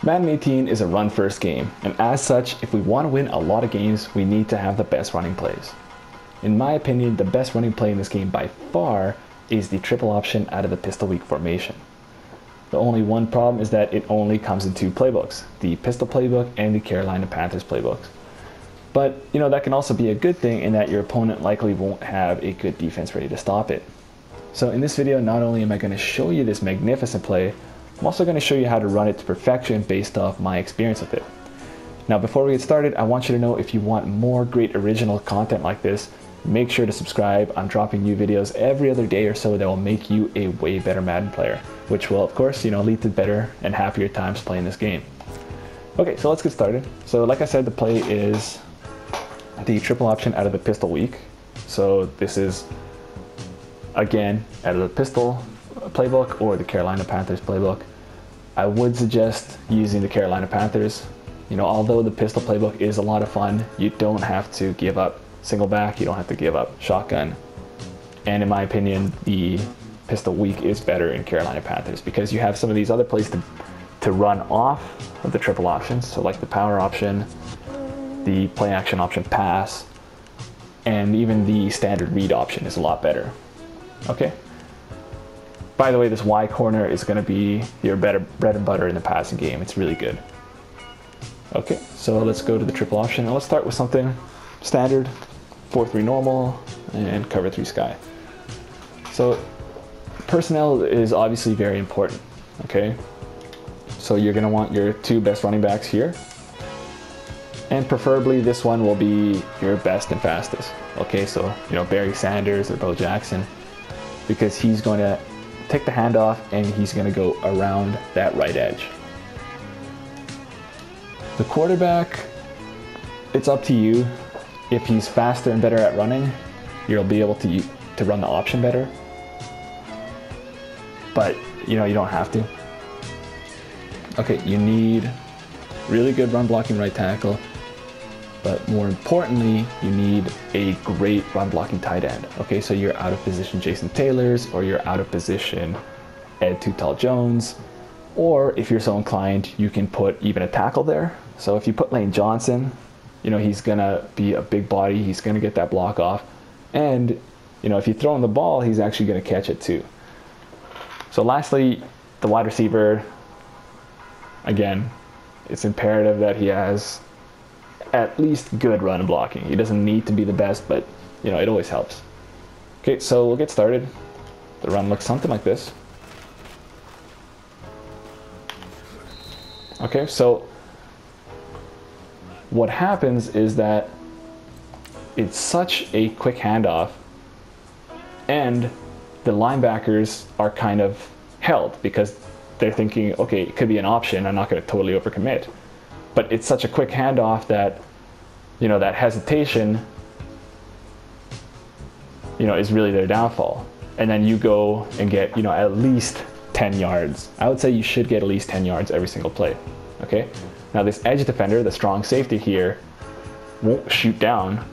Madden 18 is a run-first game, and as such, if we want to win a lot of games, we need to have the best running plays. In my opinion, the best running play in this game by far is the triple option out of the pistol weak formation. The only one problem is that it only comes in two playbooks, the Pistol playbook and the Carolina Panthers playbooks. But, that can also be a good thing in that your opponent likely won't have a good defense ready to stop it. So in this video, not only am I going to show you this magnificent play, I'm also going to show you how to run it to perfection based off my experience with it. Now, before we get started, I want you to know if you want more great original content like this, make sure to subscribe. I'm dropping new videos every other day or so that will make you a way better Madden player, which will, of course, lead to better and happier times playing this game. Okay, so let's get started. So like I said, the play is the triple option out of the pistol weak. So this is, again, out of the pistol playbook or the Carolina Panthers playbook. I would suggest using the Carolina Panthers. Although the pistol playbook is a lot of fun, you don't have to give up single back, you don't have to give up shotgun. And in my opinion, the pistol weak is better in Carolina Panthers because you have some of these other plays to run off of the triple options. So like the power option, the play action option pass, and even the standard read option is a lot better. Okay. By the way, this Y corner is going to be your better bread and butter in the passing game. It's really good. Okay, so let's go to the triple option. And let's start with something standard, 4-3 normal, and cover 3 sky. So personnel is obviously very important, okay? So you're going to want your 2 best running backs here. And preferably this one will be your best and fastest. Okay, so, Barry Sanders or Bo Jackson, because he's going to take the handoff and he's going to go around that right edge. The quarterback, it's up to you. If he's faster and better at running, you'll be able to run the option better. But, you don't have to. Okay, you need really good run blocking right tackle. But more importantly, you need a great run blocking tight end. Okay, so you're out of position Jason Taylor's, or you're out of position Ed Too Tall Jones, or if you're so inclined, you can put even a tackle there. So if you put Lane Johnson, he's gonna be a big body, he's gonna get that block off, and if you throw him the ball, he's actually gonna catch it too. So lastly, the wide receiver, again, it's imperative that he has at least good run blocking. He doesn't need to be the best, but it always helps. Okay, so we'll get started. The run looks something like this. Okay, so what happens is that it's such a quick handoff, and the linebackers are kind of held because they're thinking, okay, it could be an option, I'm not going to totally overcommit. But it's such a quick handoff that, that hesitation, is really their downfall. And then you go and get, at least 10 yards. I would say you should get at least 10 yards every single play. Okay? Now this edge defender, the strong safety here, won't shoot down.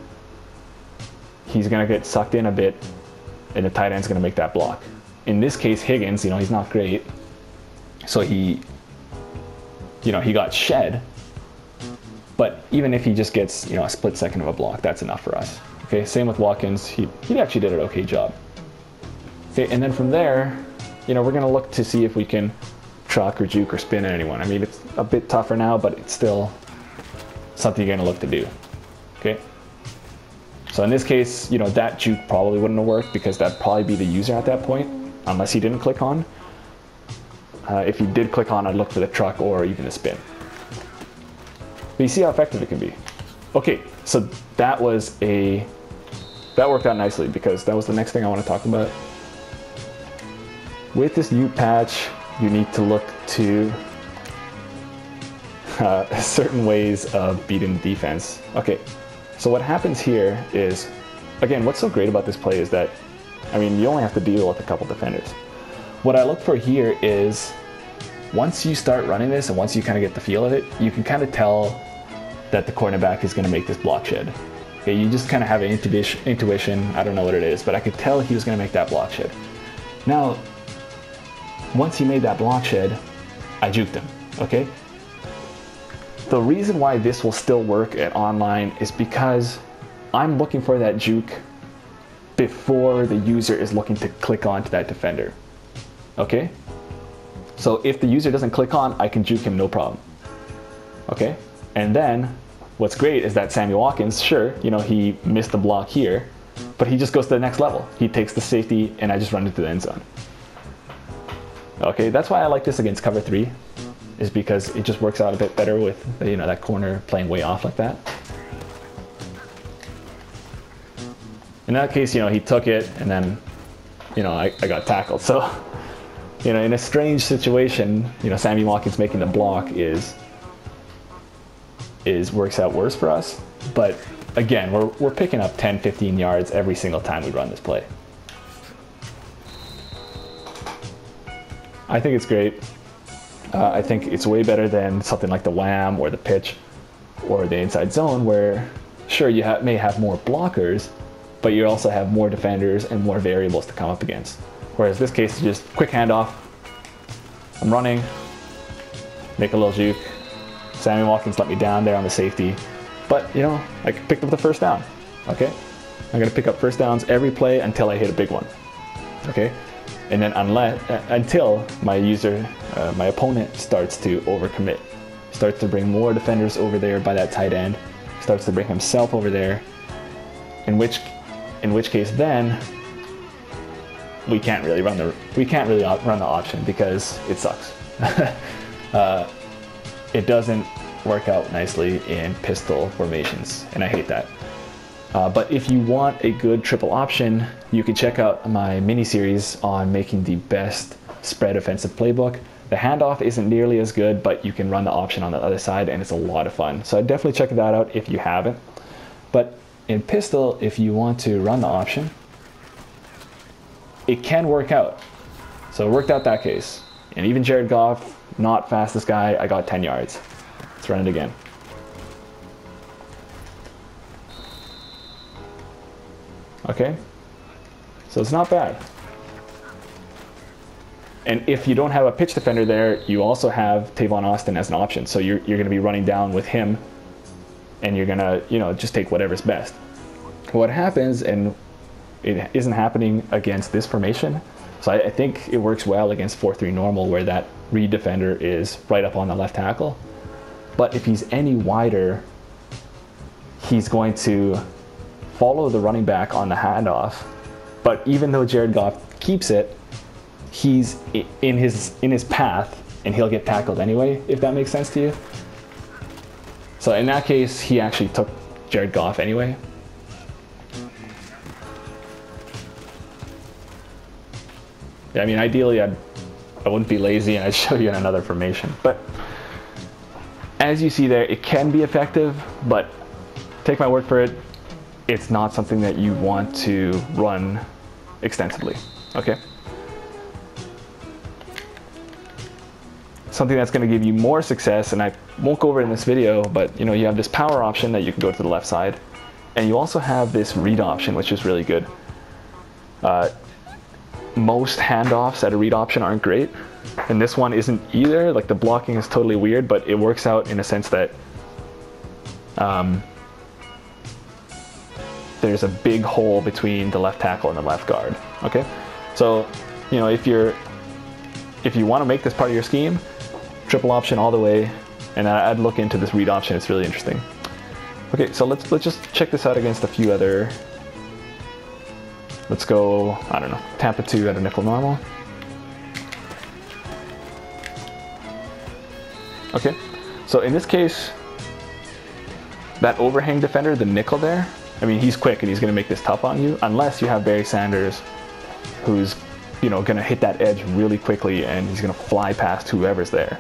He's going to get sucked in a bit, and the tight end's going to make that block. In this case, Higgins, he's not great. So he got shed. But even if he just gets, a split second of a block, that's enough for us. Okay, same with Watkins. He actually did an okay job. Okay, and then from there, we're going to look to see if we can truck or juke or spin at anyone. I mean, it's a bit tougher now, but it's still something you're going to look to do. Okay. So in this case, that juke probably wouldn't have worked because that'd probably be the user at that point, unless he didn't click on. If he did click on, I'd look for the truck or even the spin. But you see how effective it can be. Okay, so that worked out nicely because that was the next thing I want to talk about. With this new patch, you need to look to certain ways of beating the defense. Okay, so what happens here is, again, what's so great about this play is that, you only have to deal with a couple defenders. What I look for here is, once you start running this and once you kind of get the feel of it, you can kind of tell that the cornerback is going to make this block shed. Okay, you just kind of have an intuition, I don't know what it is, but I could tell he was going to make that block shed. Now, once he made that block shed, I juked him, okay? The reason why this will still work at online is because I'm looking for that juke before the user is looking to click onto that defender. Okay? So if the user doesn't click on, I can juke him no problem. Okay? And then what's great is that Sammy Watkins, sure, you know, he missed the block here, but he just goes to the next level. He takes the safety and I just run into the end zone. Okay, that's why I like this against cover 3, is because it just works out a bit better with, you know, that corner playing way off like that. In that case, you know, he took it and then, you know, I got tackled. So, you know, in a strange situation, you know, Sammy Watkins making the block works out worse for us. But again, we're picking up 10, 15 yards every single time we run this play. I think it's great. I think it's way better than something like the wham or the pitch or the inside zone, where sure, you may have more blockers, but you also have more defenders and more variables to come up against. Whereas this case is just quick handoff. I'm running, make a little juke. Sammy Watkins let me down there on the safety, but you know, I picked up the first down. Okay, I'm gonna pick up first downs every play until I hit a big one. Okay, and then until my opponent starts to overcommit, starts to bring more defenders over there by that tight end, starts to bring himself over there. In which case then we can't really run the option because it sucks. It doesn't work out nicely in pistol formations, and I hate that. But if you want a good triple option, you can check out my mini series on making the best spread offensive playbook. The handoff isn't nearly as good, but you can run the option on the other side and it's a lot of fun. So I'd definitely check that out if you haven't. But in pistol, if you want to run the option, it can work out. So it worked out that case. And even Jared Goff, not fastest guy, I got 10 yards. Let's run it again. Okay, so it's not bad. And if you don't have a pitch defender there, you also have Tavon Austin as an option. So you're going to be running down with him, and you're going to, you know, just take whatever's best. What happens, and it isn't happening against this formation, so I think it works well against 4-3 normal, where that read defender is right up on the left tackle. But if he's any wider, he's going to follow the running back on the handoff. But even though Jared Goff keeps it, he's in his path, and he'll get tackled anyway, if that makes sense to you. So in that case, he actually took Jared Goff anyway. Yeah, I mean, ideally, I wouldn't be lazy and I'd show you in another formation. But as you see there, it can be effective, but take my word for it, it's not something that you want to run extensively, okay? Something that's going to give you more success, and I won't go over it in this video, but you know, you have this power option that you can go to the left side, and you also have this read option, which is really good. Most handoffs at a read option aren't great, and this one isn't either. Like, the blocking is totally weird, but it works out in a sense that there's a big hole between the left tackle and the left guard. Okay, so you know, if you want to make this part of your scheme, triple option all the way, and I'd look into this read option. It's really interesting. Okay, so let's just check this out against a few other. Let's go, I don't know, Tampa 2 at a nickel normal. Okay, so in this case, that overhang defender, the nickel there, I mean, he's quick and he's going to make this tough on you, unless you have Barry Sanders, who's, you know, going to hit that edge really quickly and he's going to fly past whoever's there.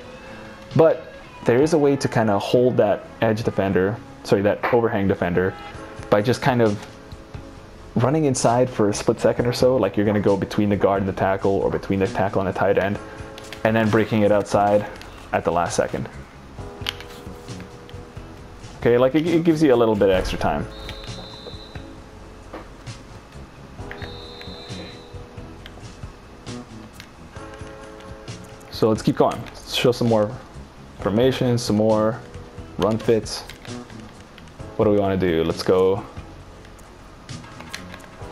But there is a way to kind of hold that edge defender, sorry, that overhang defender, by just kind of running inside for a split second or so, like you're going to go between the guard and the tackle, or between the tackle and the tight end, and then breaking it outside at the last second. Okay, like it gives you a little bit of extra time. So let's keep going. Let's show some more formations, some more run fits. What do we want to do? Let's go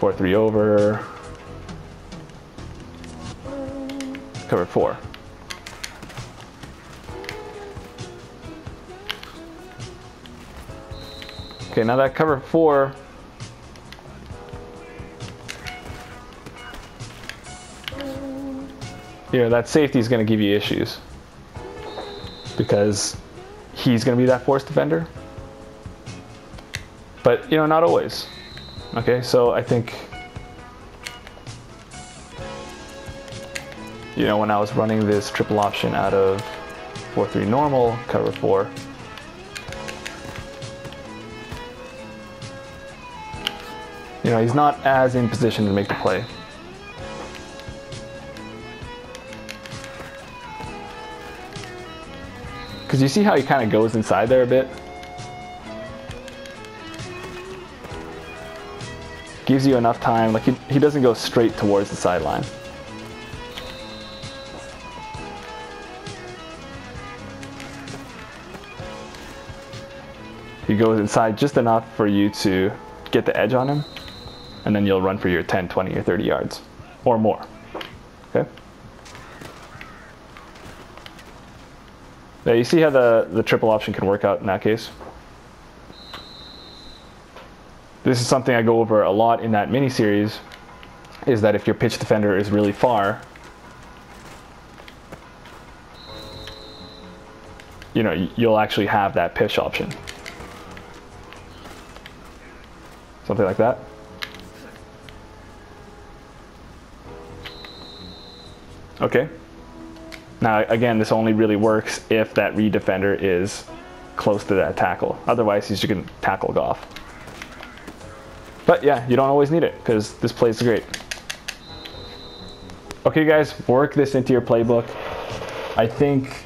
4-3 over, cover 4. Okay, now that cover 4, that safety is going to give you issues because he's going to be that force defender. But, not always. Okay, so I think, when I was running this triple option out of 4-3 normal, cover 4, he's not as in position to make the play. Because you see how he kind of goes inside there a bit? Gives you enough time, like he doesn't go straight towards the sideline. He goes inside just enough for you to get the edge on him, and then you'll run for your 10, 20, or 30 yards, or more, okay? Now you see how the triple option can work out in that case? This is something I go over a lot in that mini series, is that if your pitch defender is really far, you'll actually have that pitch option. Something like that. Okay. Now again, this only really works if that read defender is close to that tackle. Otherwise, he's just gonna tackle Goff. But yeah, you don't always need it because this play is great. Okay guys, work this into your playbook. I think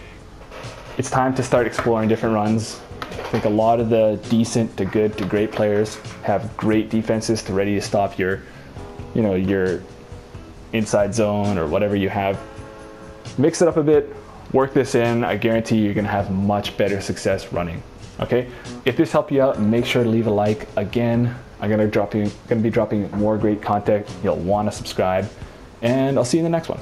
it's time to start exploring different runs. I think a lot of the decent to good to great players have great defenses to ready to stop your inside zone or whatever you have. Mix it up a bit, work this in. I guarantee you're gonna have much better success running. Okay, if this helped you out, make sure to leave a like. Again, I'm gonna be dropping more great content. You'll want to subscribe, and I'll see you in the next one.